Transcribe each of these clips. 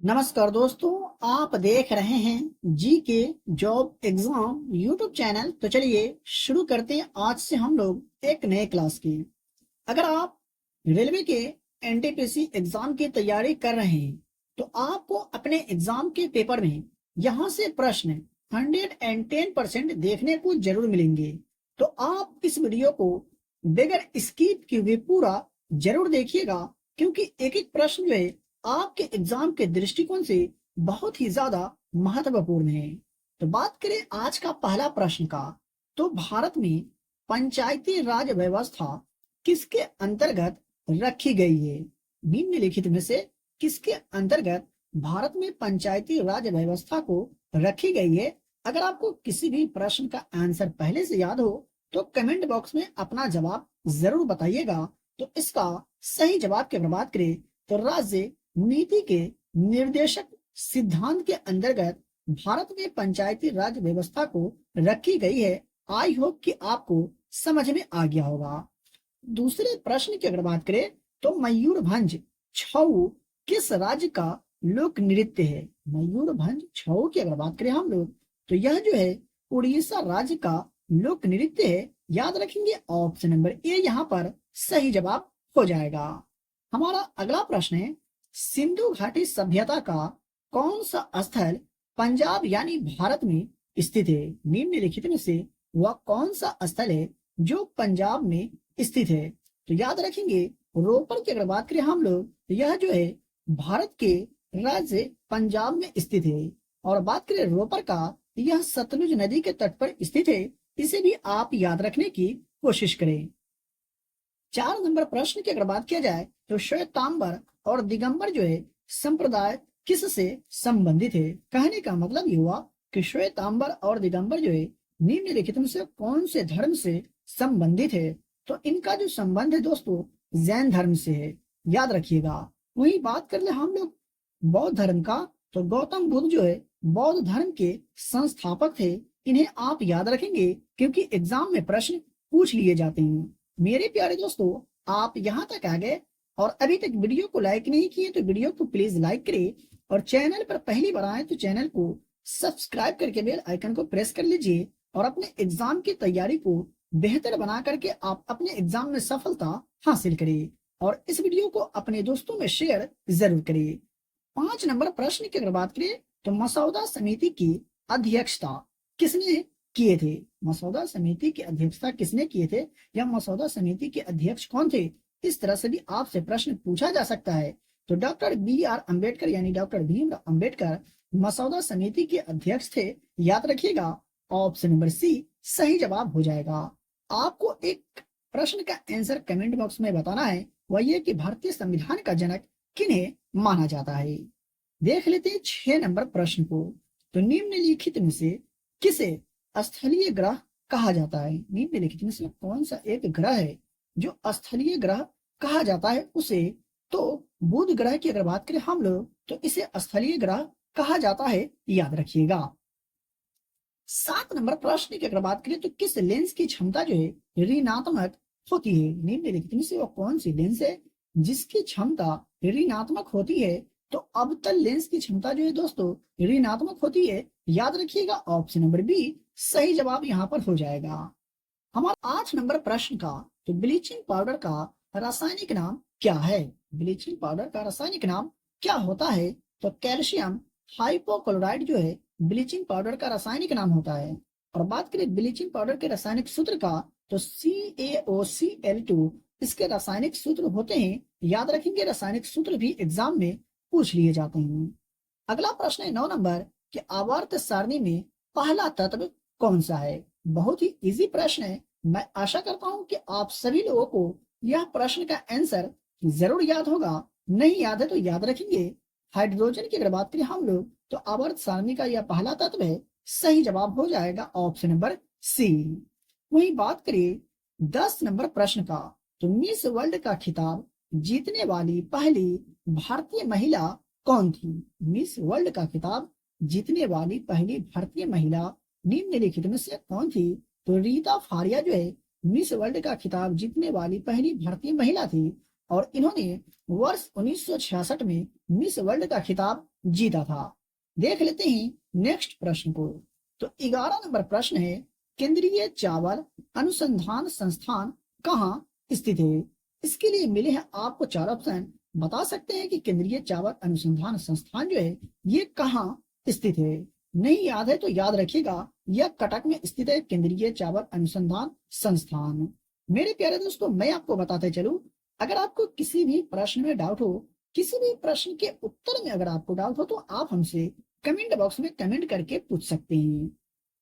नमस्कार दोस्तों, आप देख रहे हैं जी के जॉब एग्जाम यूट्यूब चैनल। तो चलिए शुरू करते हैं आज से हम लोग एक नए क्लास की। अगर आप रेलवे के एनटीपीसी एग्जाम की तैयारी कर रहे हैं तो आपको अपने एग्जाम के पेपर में यहाँ से प्रश्न 110% देखने को जरूर मिलेंगे। तो आप इस वीडियो को बगैर स्किप किए हुए पूरा जरूर देखिएगा, क्योंकि एक एक प्रश्न जो है आपके एग्जाम के दृष्टिकोण से बहुत ही ज्यादा महत्वपूर्ण है। तो बात करें आज का पहला प्रश्न का, तो भारत में पंचायती राज व्यवस्था किसके अंतर्गत रखी गई है? निम्नलिखित में से किसके अंतर्गत भारत में पंचायती राज व्यवस्था को रखी गई है? अगर आपको किसी भी प्रश्न का आंसर पहले से याद हो तो कमेंट बॉक्स में अपना जवाब जरूर बताइएगा। तो इसका सही जवाब की बात करें तो राज्य नीति के निर्देशक सिद्धांत के अंतर्गत भारत में पंचायती राज व्यवस्था को रखी गई है। आई होप कि आपको समझ में आ गया होगा। दूसरे प्रश्न की अगर बात करें तो मयूरभंज छऊ किस राज्य का लोक नृत्य है? मयूरभंज छऊ की अगर बात करें हम लोग तो यह जो है उड़ीसा राज्य का लोक नृत्य है। याद रखेंगे ऑप्शन नंबर ए यहाँ पर सही जवाब हो जाएगा। हमारा अगला प्रश्न है, सिंधु घाटी सभ्यता का कौन सा स्थल पंजाब यानी भारत में स्थित है? निम्नलिखित में से वह कौन सा स्थल है जो पंजाब में स्थित है? तो याद रखेंगे रोपड़ की अगर बात करें हम लोग तो यह जो है भारत के राज्य पंजाब में स्थित है। और बात करें रोपड़ का, यह सतलुज नदी के तट पर स्थित है। इसे भी आप याद रखने की कोशिश करें। 4 नंबर प्रश्न की अगर बात किया जाए तो श्वेतांबर और दिगंबर जो है संप्रदाय किससे संबंधित है? कहने का मतलब ये हुआ कि श्वेतांबर और दिगंबर जो है निम्नलिखित में से कौन से धर्म से संबंधित है? तो इनका जो संबंध है दोस्तों जैन धर्म से है, याद रखिएगा। वही बात कर ले हम लोग बौद्ध धर्म का, तो गौतम बुद्ध जो है बौद्ध धर्म के संस्थापक थे। इन्हें आप याद रखेंगे क्योंकि एग्जाम में प्रश्न पूछ लिए जाते हैं। मेरे प्यारे दोस्तों, आप यहाँ तक आ गए और अभी तक वीडियो को लाइक नहीं किए तो वीडियो को प्लीज लाइक करिए, और चैनल पर पहली बार आए तो चैनल को सब्सक्राइब करके बेल आइकन को प्रेस कर लीजिए। और अपने एग्जाम की तैयारी को बेहतर बना करके आप अपने एग्जाम में सफलता हासिल करिए, और इस वीडियो को अपने दोस्तों में शेयर जरूर करिए। 5 नंबर प्रश्न की अगर बात करें तो मसौदा समिति की अध्यक्षता किसने किए थे? मसौदा समिति की अध्यक्षता किसने किए थे या मसौदा समिति के अध्यक्ष कौन थे? इस तरह से भी आपसे प्रश्न पूछा जा सकता है। तो डॉक्टर BR अम्बेडकर यानी डॉक्टर भीमराव अम्बेडकर मसौदा समिति के अध्यक्ष थे। याद रखिएगा ऑप्शन नंबर सी सही जवाब हो जाएगा। आपको एक प्रश्न का आंसर कमेंट बॉक्स में बताना है, वह ये कि भारतीय संविधान का जनक किन्हें माना जाता है। देख लेते हैं 6 नंबर प्रश्न को, तो निम्नलिखित में से किसे स्थलीय ग्रह कहा जाता है? निम्नलिखित में से कौन सा एक ग्रह है जो स्थलीय ग्रह कहा जाता है उसे? तो बुध ग्रह की अगर बात करें हम लोग तो इसे स्थलीय ग्रह कहा जाता है, याद रखिएगा। 7 नंबर प्रश्न की अगर बात करें तो किस लेंस की क्षमता जो है ऋणात्मक होती है? निम्नलिखित में से वो कौन सी लेंस है जिसकी क्षमता ऋणात्मक होती है? तो अवतल लेंस की क्षमता जो है दोस्तों ऋणात्मक होती है। याद रखिएगा ऑप्शन नंबर बी सही जवाब यहाँ पर हो जाएगा। हमारा 8 नंबर प्रश्न का, तो ब्लीचिंग पाउडर का रासायनिक नाम क्या है? ब्लीचिंग पाउडर का रासायनिक नाम क्या होता है? तो कैल्शियम हाइपोक्लोराइड जो है ब्लीचिंग पाउडर का रासायनिक नाम होता है। और बात करें ब्लीचिंग पाउडर के रासायनिक सूत्र का तो CaOCl2 इसके रासायनिक सूत्र होते हैं। याद रखेंगे रासायनिक सूत्र भी एग्जाम में पूछ लिए जाते हैं। अगला प्रश्न है 9 नंबर कि आवर्त सारणी में पहला तत्व कौन सा है? बहुत ही इजी प्रश्न है। मैं आशा करता हूं कि आप सभी लोगों को यह प्रश्न का आंसर जरूर याद होगा। नहीं याद है तो याद रखेंगे हाइड्रोजन की अगर बात करें हम लोग तो आवर्त सारणी का यह पहला तत्व है। सही जवाब हो जाएगा ऑप्शन नंबर सी। वही बात करें 10 नंबर प्रश्न का, तो मिस वर्ल्ड का खिताब जीतने वाली पहली भारतीय महिला कौन थी? मिस वर्ल्ड का खिताब जीतने वाली पहली भारतीय महिला निम्नलिखित में से कौन थी? तो रीता फारिया जो है मिस वर्ल्ड का खिताब जीतने वाली पहली भारतीय महिला थी। और इन्होंने वर्ष 1966 में मिस वर्ल्ड का खिताब जीता था। देख लेते हैं नेक्स्ट प्रश्न को। तो 11 नंबर प्रश्न है, केंद्रीय चावल अनुसंधान संस्थान कहाँ स्थित है? इसके लिए मिले हैं आपको चार ऑप्शन। बता सकते हैं कि केंद्रीय चावल अनुसंधान संस्थान जो है ये कहाँ स्थित है। नहीं याद है तो याद रखिएगा, यह कटक में स्थित है केंद्रीय चावल अनुसंधान संस्थान। मेरे प्यारे दोस्तों, मैं आपको बताते चलूं, अगर आपको किसी भी प्रश्न में डाउट हो, किसी भी प्रश्न के उत्तर में अगर आपको डाउट हो, तो आप हमसे कमेंट बॉक्स में कमेंट करके पूछ सकते हैं।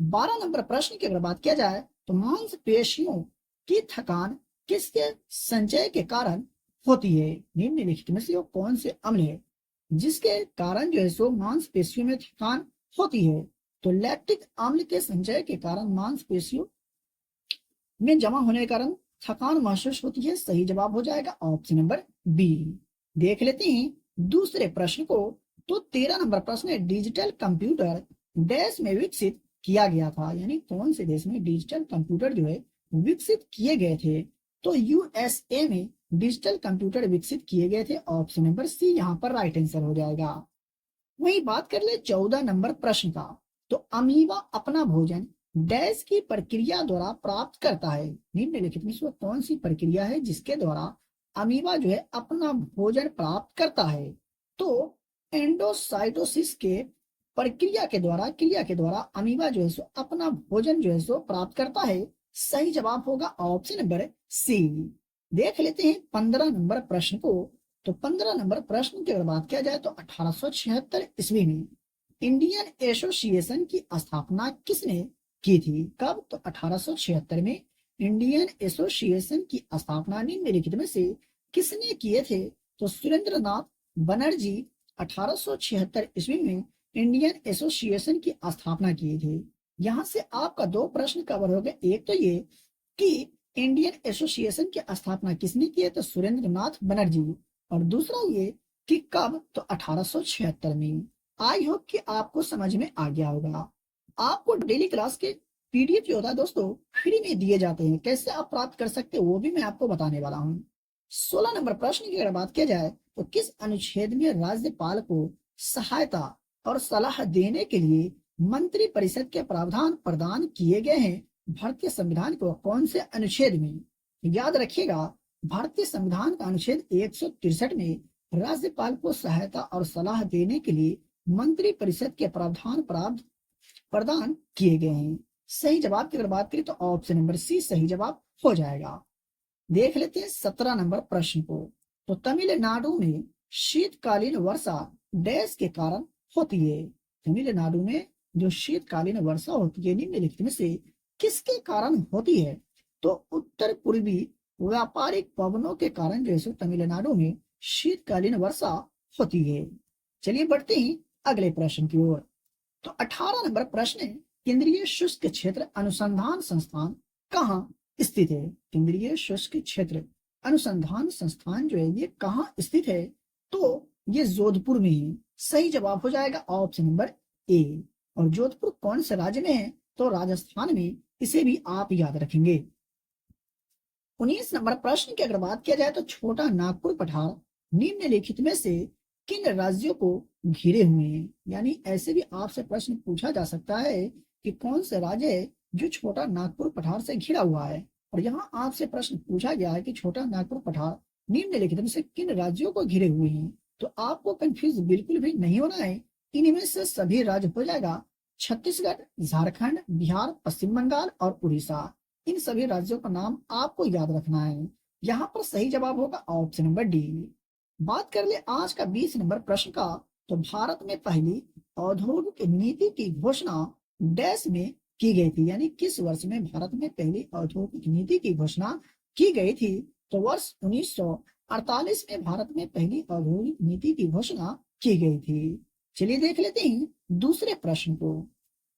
12 नंबर प्रश्न की अगर बात किया जाए तो मांसपेशियों की थकान किसके संचय के कारण होती है? निम्नलिखित में से वो कौन से अम्ल है जिसके कारण जो है सो मांसपेशियों में थकान होती है? तो लैक्टिक अम्ल के संचय के कारण मांसपेशियों में जमा होने के कारण थकान महसूस होती है। सही जवाब हो जाएगा ऑप्शन नंबर बी। देख लेते हैं दूसरे प्रश्न को। तो 13 नंबर प्रश्न है, डिजिटल कंप्यूटर देश में विकसित किया गया था, यानी कौन से देश में डिजिटल कंप्यूटर जो है विकसित किए गए थे? तो यूएसए में डिजिटल कंप्यूटर विकसित किए गए थे। ऑप्शन नंबर सी यहाँ पर राइट आंसर हो जाएगा। वही बात कर ले 14 नंबर प्रश्न का। तो अमीबा अपना भोजन डैश की प्रक्रिया द्वारा प्राप्त करता है? निम्नलिखित में से कौन सी प्रक्रिया है जिसके द्वारा अमीबा जो है अपना भोजन प्राप्त करता है? तो एंडोसाइटोसिस के क्रिया के द्वारा अमीबा जो है सो अपना भोजन जो है सो प्राप्त करता है। सही जवाब होगा ऑप्शन नंबर सी। देख लेते हैं 15 नंबर प्रश्न को। तो 15 नंबर प्रश्न की अगर बात किया जाए तो 1876 ईस्वी में इंडियन एसोसिएशन की स्थापना किसने की थी? कब? तो 1876 में इंडियन एसोसिएशन की स्थापना निम्नलिखित में से किसने किए थे? तो सुरेंद्र नाथ बनर्जी 1876 ईस्वी में इंडियन एसोसिएशन की स्थापना किए थे। यहाँ से आपका दो प्रश्न कवर हो गए। एक तो ये कि इंडियन एसोसिएशन की स्थापना किसने की है? तो सुरेंद्र नाथ बनर्जी। और दूसरा ये कि कब? तो 1876 में। आई होप कि आपको समझ में आ गया होगा। आपको डेली क्लास के पीडीएफ जो होता है दोस्तों फ्री में दिए जाते हैं, कैसे आप प्राप्त कर सकते हो वो भी मैं आपको बताने वाला हूँ। 16 नंबर प्रश्न की अगर बात किया जाए तो किस अनुच्छेद में राज्यपाल को सहायता और सलाह देने के लिए मंत्री परिषद के प्रावधान प्रदान किए गए हैं? भारतीय संविधान को कौन से अनुच्छेद में? याद रखिएगा, भारतीय संविधान का अनुच्छेद 163 में राज्यपाल को सहायता और सलाह देने के लिए मंत्री परिषद के प्रावधान प्रदान किए गए हैं। सही जवाब की अगर बात करें तो ऑप्शन नंबर सी सही जवाब हो जाएगा। देख लेते हैं 17 नंबर प्रश्न को। तो तमिलनाडु में शीतकालीन वर्षा डैश के कारण होती है? तमिलनाडु में जो शीतकालीन वर्षा होती है निम्नलिखित में से किसके कारण होती है? तो उत्तर पूर्वी व्यापारिक पवनों के कारण जो है तमिलनाडु में शीतकालीन वर्षा होती है। चलिए बढ़ते हैं अगले प्रश्न की ओर। तो 18 नंबर प्रश्न है, केंद्रीय शुष्क क्षेत्र अनुसंधान संस्थान कहाँ स्थित है? केंद्रीय शुष्क क्षेत्र अनुसंधान संस्थान जो है ये कहाँ स्थित है? तो ये जोधपुर में है। सही जवाब हो जाएगा ऑप्शन नंबर ए। और जोधपुर कौन से राज्य में है? तो राजस्थान में। इसे भी आप याद रखेंगे। 19 नंबर प्रश्न की अगर बात किया जाए तो छोटा नागपुर पठार निम्नलिखित में से किन राज्यों को घिरे हुए हैं? यानी ऐसे भी आपसे प्रश्न पूछा जा सकता है कि कौन से राज्य है जो छोटा नागपुर पठार से घिरा हुआ है। और यहाँ आपसे प्रश्न पूछा गया है कि छोटा नागपुर पठार निम्नलिखित में से किन राज्यों को घिरे हुए हैं। तो आपको कंफ्यूज बिल्कुल भी नहीं होना है, इनमें से सभी राज्य हो जाएगा छत्तीसगढ़, झारखंड, बिहार, पश्चिम बंगाल और उड़ीसा। इन सभी राज्यों का नाम आपको याद रखना है। यहाँ पर सही जवाब होगा ऑप्शन नंबर डी। बात कर ले आज का 20 नंबर प्रश्न का। तो भारत में पहली औद्योगिक नीति की घोषणा डैश में की गई थी? यानी किस वर्ष में भारत में पहली औद्योगिक नीति की घोषणा की गई थी? तो वर्ष 1948 में भारत में पहली औद्योगिक नीति की घोषणा की गई थी। चलिए देख लेते हैं दूसरे प्रश्न को।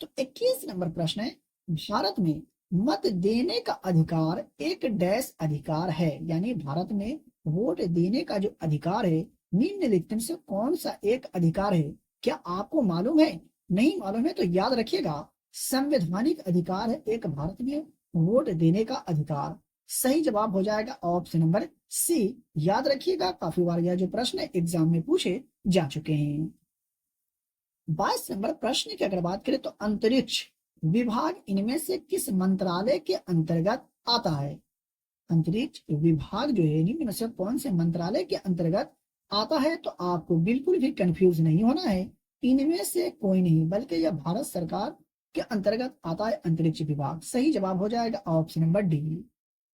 तो 21 नंबर प्रश्न है, भारत में मत देने का अधिकार एक डैश अधिकार है? यानी भारत में वोट देने का जो अधिकार है निम्नलिखित से कौन सा एक अधिकार है? क्या आपको मालूम है? नहीं मालूम है तो याद रखिएगा, संवैधानिक अधिकार है एक भारत में वोट देने का अधिकार। सही जवाब हो जाएगा ऑप्शन नंबर सी। याद रखिएगा, काफी बार यह जो प्रश्न एग्जाम में पूछे जा चुके हैं। 22 नंबर प्रश्न की अगर बात करें तो अंतरिक्ष विभाग इनमें से किस मंत्रालय के अंतर्गत आता है? अंतरिक्ष विभाग जो है निम्न में से कौन से मंत्रालय के अंतर्गत आता है? तो आपको बिल्कुल भी कंफ्यूज नहीं होना है, इनमें से कोई नहीं बल्कि यह भारत सरकार के अंतर्गत आता है अंतरिक्ष विभाग। सही जवाब हो जाएगा ऑप्शन नंबर डी।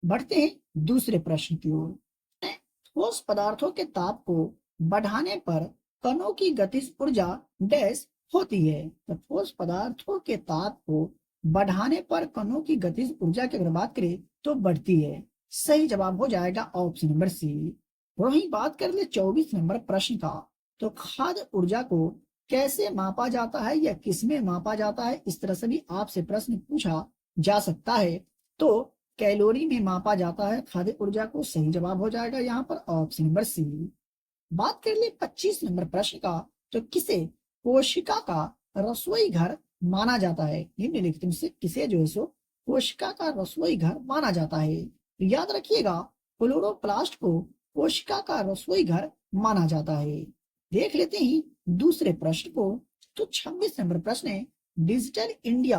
बढ़ते हैं दूसरे प्रश्न की ओर। ठोस पदार्थों के ताप को बढ़ाने पर कणों की गतिज ऊर्जा डैश होती है। तो ठोस पदार्थों के ताप को बढ़ाने पर कणों की गतिज ऊर्जा की अगर बात करें तो बढ़ती है। सही जवाब हो जाएगा ऑप्शन नंबर सी। वहीं बात कर ले 24 नंबर प्रश्न का, तो खाद्य ऊर्जा को कैसे मापा जाता है या किसमें मापा जाता है, इस तरह से भी आपसे प्रश्न पूछा जा सकता है। तो कैलोरी में मापा जाता है खाद्य ऊर्जा को। सही जवाब हो जाएगा यहाँ पर ऑप्शन नंबर सी। बात कर ले 25 नंबर प्रश्न का, तो किसे कोशिका का रसोई घर माना जाता है? निम्नलिखित में से किसे जो है सो कोशिका का रसोई घर माना जाता है? तो याद रखिएगा क्लोरोप्लास्ट को कोशिका का रसोई घर माना जाता है। देख लेते हैं दूसरे प्रश्न को। तो 26 नंबर प्रश्न है, डिजिटल इंडिया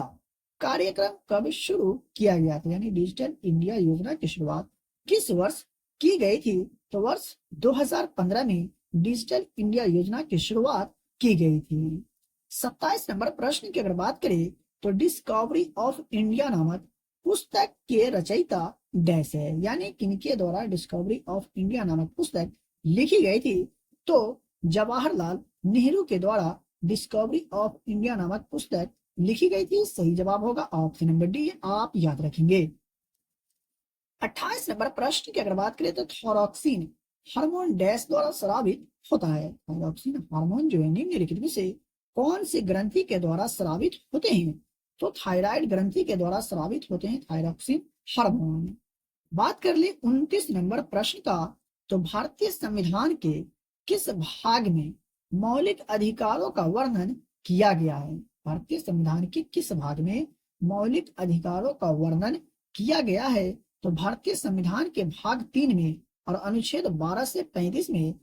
कार्यक्रम कब शुरू किया गया था? यानी डिजिटल इंडिया योजना की शुरुआत किस वर्ष की गई थी? तो वर्ष 2015 में डिजिटल इंडिया योजना की शुरुआत की गई थी। 27 नंबर प्रश्न की अगर बात करें तो डिस्कवरी ऑफ इंडिया नामक पुस्तक के रचयिता डैश है? यानी किनके द्वारा डिस्कवरी ऑफ इंडिया नामक पुस्तक लिखी गई थी? तो जवाहरलाल नेहरू के द्वारा डिस्कवरी ऑफ इंडिया नामक पुस्तक लिखी गई थी। सही जवाब होगा ऑप्शन नंबर डी, आप याद रखेंगे। 28 नंबर प्रश्न की अगर बात करें तो थायरॉक्सिन हार्मोन डैश द्वारा स्रावित होता है? थायरॉक्सिन हार्मोन जो है निम्नलिखित में से कौन सी ग्रंथि के द्वारा स्रावित होते हैं? तो थायराइड ग्रंथि के द्वारा स्रावित होते हैं थायरॉक्सिन हार्मोन। बात कर ले 29 नंबर प्रश्न का, तो भारतीय संविधान के किस भाग में मौलिक अधिकारों का वर्णन किया गया है? भारतीय संविधान के किस भाग में मौलिक अधिकारों का वर्णन किया गया है? तो भारतीय संविधान के भाग 3 में और अनुच्छेद 12 से 35 में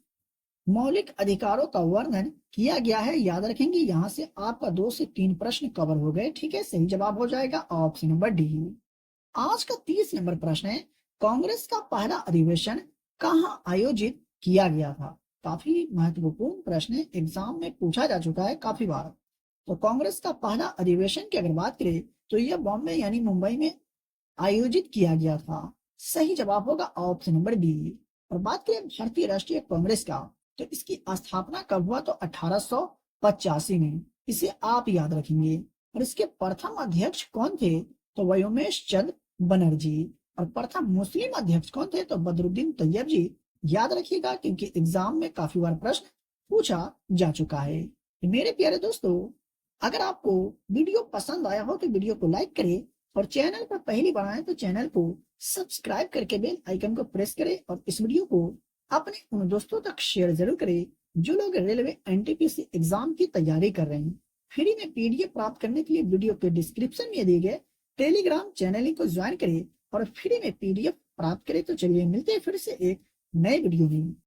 मौलिक अधिकारों का वर्णन किया गया है। याद रखेंगे यहाँ से आपका 2 से 3 प्रश्न कवर हो गए। ठीक है, सही जवाब हो जाएगा ऑप्शन नंबर डी। आज का 30 नंबर प्रश्न है, कांग्रेस का पहला अधिवेशन कहाँ आयोजित किया गया था? काफी महत्वपूर्ण प्रश्न है, एग्जाम में पूछा जा चुका है काफी बार। तो कांग्रेस का पहला अधिवेशन की अगर बात करें तो यह बॉम्बे यानी मुंबई में आयोजित किया गया था। सही जवाब होगा ऑप्शन नंबर बी। और बात करें भारतीय राष्ट्रीय कांग्रेस का, तो इसकी स्थापना कब हुआ? तो 1885 में। इसे आप याद रखेंगे। और इसके प्रथम अध्यक्ष कौन थे? तो व्योमेश चंद्र बनर्जी। और प्रथम मुस्लिम अध्यक्ष कौन थे? तो बदरुद्दीन तैयब जी। याद रखिएगा क्योंकि एग्जाम में काफी बार प्रश्न पूछा जा चुका है। मेरे प्यारे दोस्तों, अगर आपको वीडियो पसंद आया हो तो वीडियो को लाइक करें और चैनल पर पहली बार आए तो चैनल को सब्सक्राइब करके बेल आइकन को प्रेस करें और इस वीडियो को अपने उन दोस्तों तक शेयर जरूर करें जो लोग रेलवे एनटीपीसी एग्जाम की तैयारी कर रहे हैं। फ्री में पीडीएफ प्राप्त करने के लिए वीडियो के डिस्क्रिप्शन में दिए गए टेलीग्राम चैनल को ज्वाइन करें और फ्री में पीडीएफ प्राप्त करें। तो चलिए मिलते हैं फिर से एक नए वीडियो में।